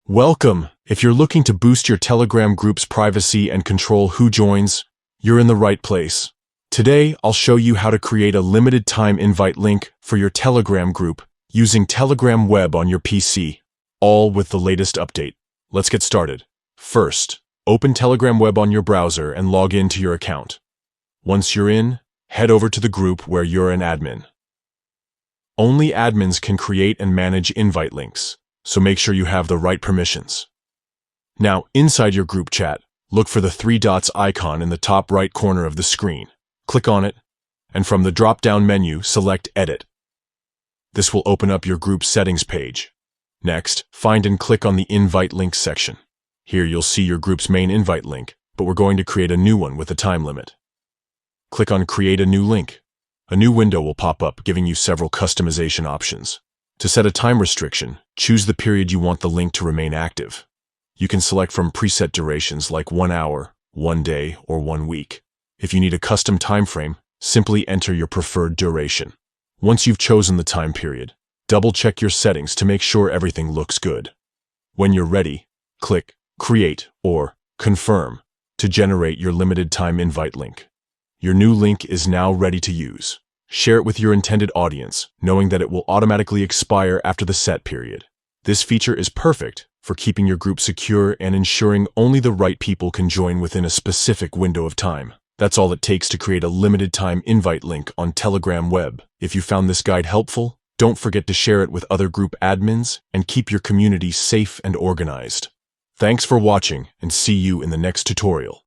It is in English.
Welcome! If you're looking to boost your Telegram group's privacy and control who joins, you're in the right place. Today, I'll show you how to create a limited-time invite link for your Telegram group using Telegram Web on your PC, all with the latest update. Let's get started. First, open Telegram Web on your browser and log in to your account. Once you're in, head over to the group where you're an admin. Only admins can create and manage invite links, so make sure you have the right permissions. Now, inside your group chat, look for the three dots icon in the top right corner of the screen. Click on it, and from the drop-down menu, select Edit. This will open up your group settings page. Next, find and click on the Invite Links section. Here you'll see your group's main invite link, but we're going to create a new one with a time limit. Click on Create a New Link. A new window will pop up, giving you several customization options. To set a time restriction, choose the period you want the link to remain active. You can select from preset durations like 1 hour, 1 day, or 1 week. If you need a custom time frame, simply enter your preferred duration. Once you've chosen the time period, double-check your settings to make sure everything looks good. When you're ready, click Create or Confirm to generate your limited-time invite link. Your new link is now ready to use. Share it with your intended audience, knowing that it will automatically expire after the set period. This feature is perfect for keeping your group secure and ensuring only the right people can join within a specific window of time. That's all it takes to create a limited-time invite link on Telegram Web. If you found this guide helpful, don't forget to share it with other group admins and keep your community safe and organized. Thanks for watching, and see you in the next tutorial.